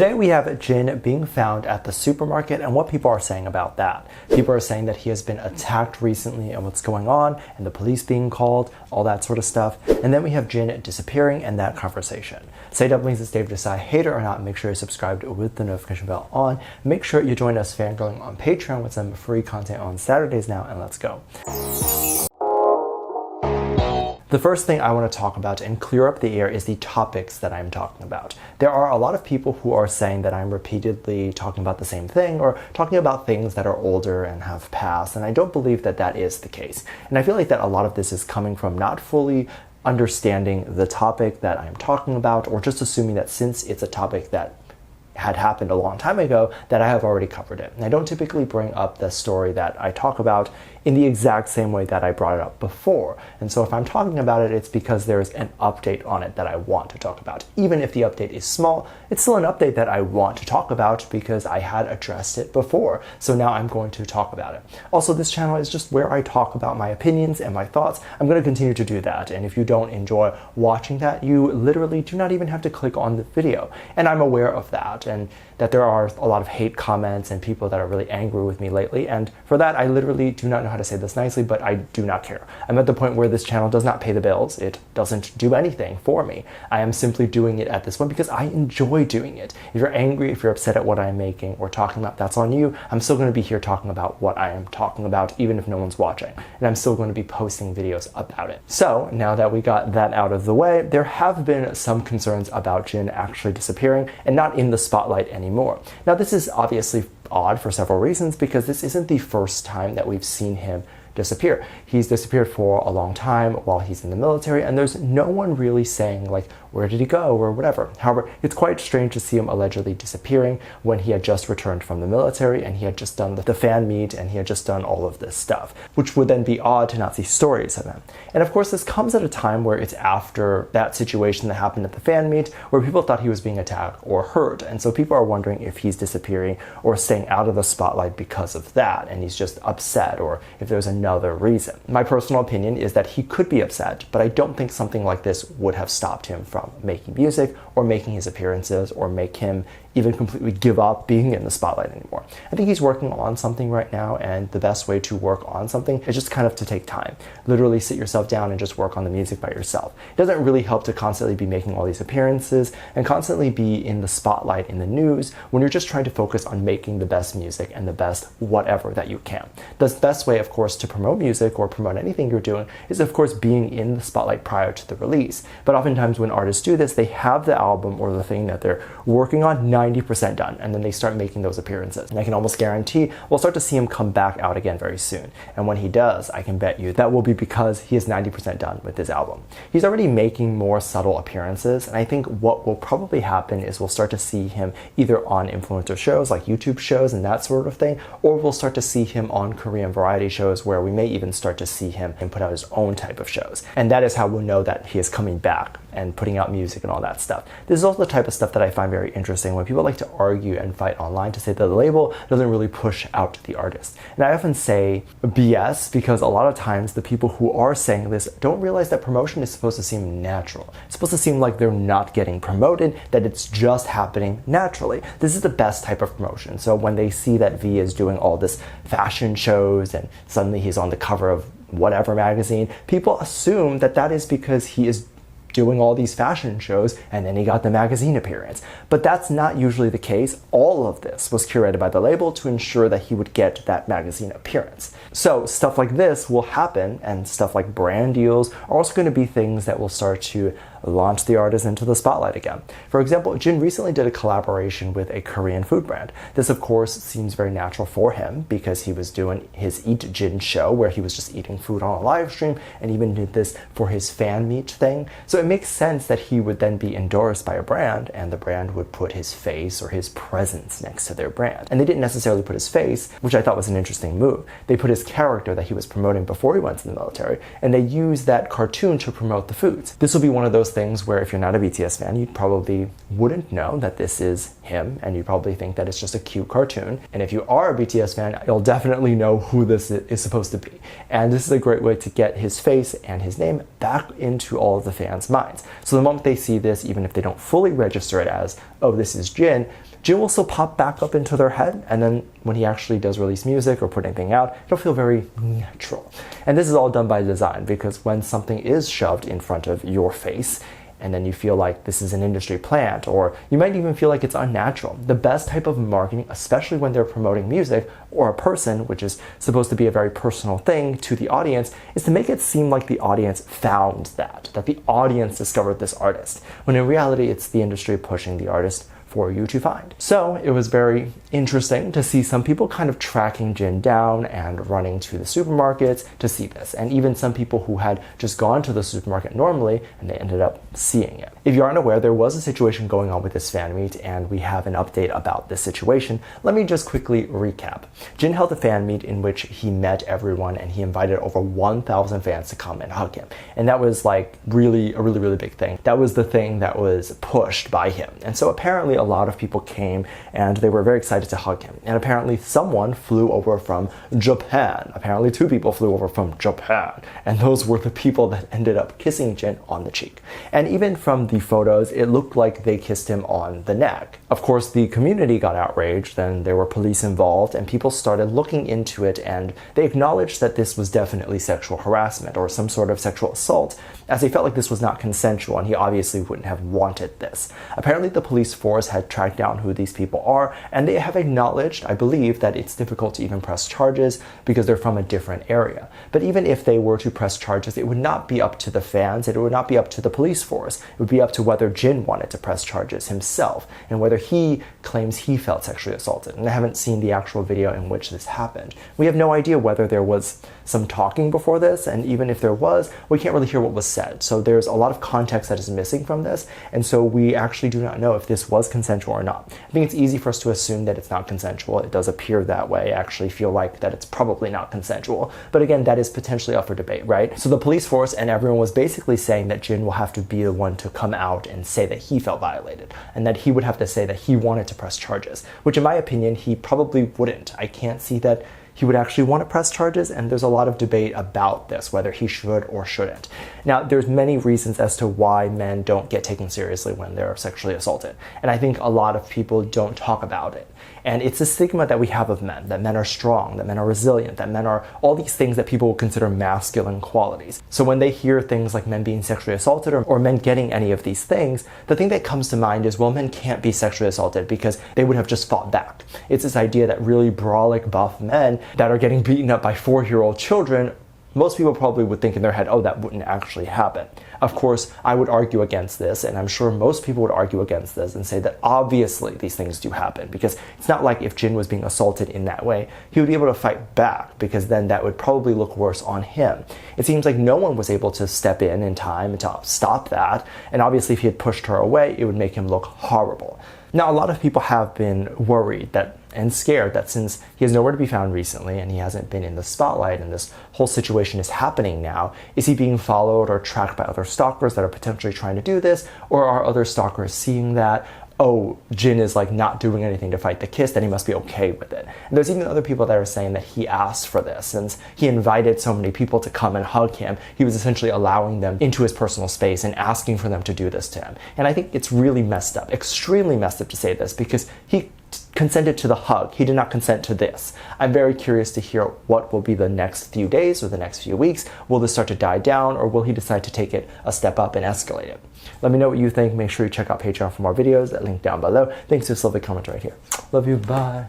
Today we have Jin being found at the supermarket and what people are saying about that. People are saying that he has been attacked recently and what's going on, and the police being called, all that sort of stuff. And then we have Jin disappearing and that conversation. Say Dumplings, it's Dave Desai. Hate it or not, make sure you're subscribed with the notification bell on. Make sure you join us fangirling on Patreon with some free content on Saturdays now, and let's go. The first thing I want to talk about and clear up the air is the topics that I'm talking about. There are a lot of people who are saying that I'm repeatedly talking about the same thing or talking about things that are older and have passed, and I don't believe that that is the case. And I feel like that a lot of this is coming from not fully understanding the topic that I'm talking about, or just assuming that since it's a topic that had happened a long time ago, that I have already covered it. And I don't typically bring up the story that I talk about in the exact same way that I brought it up before. And so if I'm talking about it, it's because there's an update on it that I want to talk about. Even if the update is small, it's still an update that I want to talk about because I had addressed it before. So now I'm going to talk about it. Also, this channel is just where I talk about my opinions and my thoughts. I'm going to continue to do that. And if you don't enjoy watching that, you literally do not even have to click on the video. And I'm aware of that, and that there are a lot of hate comments and people that are really angry with me lately. And for that, I literally do not know how to say this nicely, but I do not care. I'm at the point where this channel does not pay the bills. It doesn't do anything for me. I am simply doing it at this point because I enjoy doing it. If you're angry, if you're upset at what I'm making or talking about, that's on you. I'm still going to be here talking about what I am talking about, even if no one's watching. And I'm still going to be posting videos about it. So now that we got that out of the way, there have been some concerns about Jin actually disappearing and not in the spotlight anymore. Now, this is obviously odd for several reasons, because this isn't the first time that we've seen him disappear. He's disappeared for a long time while he's in the military, and there's no one really saying like, where did he go or whatever. However, it's quite strange to see him allegedly disappearing when he had just returned from the military and he had just done the fan meet and he had just done all of this stuff, which would then be odd to not see stories of him. And of course, this comes at a time where it's after that situation that happened at the fan meet where people thought he was being attacked or hurt. And so people are wondering if he's disappearing or staying out of the spotlight because of that, and he's just upset, or if there's another reason. My personal opinion is that he could be upset, but I don't think something like this would have stopped him from making music or making his appearances or make him even completely give up being in the spotlight anymore. I think he's working on something right now, and the best way to work on something is just kind of to take time. Literally sit yourself down and just work on the music by yourself. It doesn't really help to constantly be making all these appearances and constantly be in the spotlight in the news when you're just trying to focus on making the best music and the best whatever that you can. The best way, of course, to promote music or promote anything you're doing is, of course, being in the spotlight prior to the release. But oftentimes when artists do this, they have the album or the thing that they're working on 90% done, and then they start making those appearances. And I can almost guarantee we'll start to see him come back out again very soon. And when he does, I can bet you that will be because he is 90% done with his album. He's already making more subtle appearances, and I think what will probably happen is we'll start to see him either on influencer shows like YouTube shows and that sort of thing, or we'll start to see him on Korean variety shows where we may even start to see him and put out his own type of shows. And that is how we'll know that he is coming back and putting out music and all that stuff. This is also the type of stuff that I find very interesting when people like to argue and fight online to say that the label doesn't really push out the artist. And I often say BS, because a lot of times the people who are saying this don't realize that promotion is supposed to seem natural. It's supposed to seem like they're not getting promoted, that it's just happening naturally. This is the best type of promotion. So when they see that V is doing all this fashion shows and suddenly he's on the cover of whatever magazine, people assume that that is because he is doing all these fashion shows and then he got the magazine appearance. But that's not usually the case. All of this was curated by the label to ensure that he would get that magazine appearance. So stuff like this will happen, and stuff like brand deals are also going to be things that will start to launch the artist into the spotlight again. For example, Jin recently did a collaboration with a Korean food brand. This, of course, seems very natural for him because he was doing his Eat Jin show where he was just eating food on a live stream, and even did this for his fan meet thing. So it makes sense that he would then be endorsed by a brand, and the brand would put his face or his presence next to their brand. And they didn't necessarily put his face, which I thought was an interesting move. They put his character that he was promoting before he went to the military, and they used that cartoon to promote the foods. This will be one of those things where if you're not a BTS fan, you probably wouldn't know that this is him, and you probably think that it's just a cute cartoon. And if you are a BTS fan, you'll definitely know who this is supposed to be. And this is a great way to get his face and his name back into all of the fans' minds. So the moment they see this, even if they don't fully register it as, oh, this is Jin, Jin will still pop back up into their head, and then when he actually does release music or put anything out, it'll feel very natural. And this is all done by design, because when something is shoved in front of your face, and then you feel like this is an industry plant, or you might even feel like it's unnatural. The best type of marketing, especially when they're promoting music or a person, which is supposed to be a very personal thing to the audience, is to make it seem like the audience found that the audience discovered this artist, when in reality it's the industry pushing the artist for you to find. So it was very interesting to see some people kind of tracking Jin down and running to the supermarkets to see this, and even some people who had just gone to the supermarket normally and they ended up seeing it. If you aren't aware, there was a situation going on with this fan meet, and we have an update about this situation. Let me just quickly recap. Jin held a fan meet in which he met everyone, and he invited over 1,000 fans to come and hug him, and that was like a really big thing. That was the thing that was pushed by him, and so apparently a lot of people came and they were very excited to hug him. And apparently someone flew over from Japan. Apparently 2 people flew over from Japan, and those were the people that ended up kissing Jin on the cheek. And even from the photos, it looked like they kissed him on the neck. Of course, the community got outraged, then there were police involved, and people started looking into it, and they acknowledged that this was definitely sexual harassment or some sort of sexual assault, as they felt like this was not consensual, and he obviously wouldn't have wanted this. Apparently the police force had tracked down who these people are, and they have acknowledged, I believe, that it's difficult to even press charges because they're from a different area. But even if they were to press charges, it would not be up to the fans, it would not be up to the police force. It would be up to whether Jin wanted to press charges himself, and whether he claims he felt sexually assaulted. And I haven't seen the actual video in which this happened. We have no idea whether there was some talking before this, and even if there was, we can't really hear what was said. So there's a lot of context that is missing from this, and so we actually do not know if this was consensual or not. I think it's easy for us to assume that it's not consensual. It does appear that way. I actually feel like that it's probably not consensual. But again, that is potentially up for debate, right? So the police force and everyone was basically saying that Jin will have to be the one to come out and say that he felt violated, and that he would have to say that he wanted to press charges, which in my opinion, he probably wouldn't. I can't see that he would actually want to press charges, and there's a lot of debate about this, whether he should or shouldn't. Now, there's many reasons as to why men don't get taken seriously when they're sexually assaulted, and I think a lot of people don't talk about it. And it's a stigma that we have of men, that men are strong, that men are resilient, that men are all these things that people would consider masculine qualities. So when they hear things like men being sexually assaulted or men getting any of these things, the thing that comes to mind is, well, men can't be sexually assaulted because they would have just fought back. It's this idea that really brolic, buff men that are getting beaten up by 4-year-old children, most people probably would think in their head, oh, that wouldn't actually happen. Of course, I would argue against this, and I'm sure most people would argue against this and say that obviously these things do happen, because it's not like if Jin was being assaulted in that way, he would be able to fight back, because then that would probably look worse on him. It seems like no one was able to step in time to stop that, and obviously if he had pushed her away, it would make him look horrible. Now, a lot of people have been worried and scared that since he has nowhere to be found recently and he hasn't been in the spotlight and this whole situation is happening now, is he being followed or tracked by other stalkers that are potentially trying to do this? Or are other stalkers seeing that, oh, Jin is like not doing anything to fight the kiss, then he must be okay with it? And there's even other people that are saying that he asked for this. Since he invited so many people to come and hug him, he was essentially allowing them into his personal space and asking for them to do this to him. And I think it's really messed up, extremely messed up to say this, because he consented to the hug. He did not consent to this. I'm very curious to hear what will be the next few days or the next few weeks. Will this start to die down, or will he decide to take it a step up and escalate it? Let me know what you think. Make sure you check out Patreon for more videos. That link down below. Thanks to this lovely comment right here. Love you. Bye.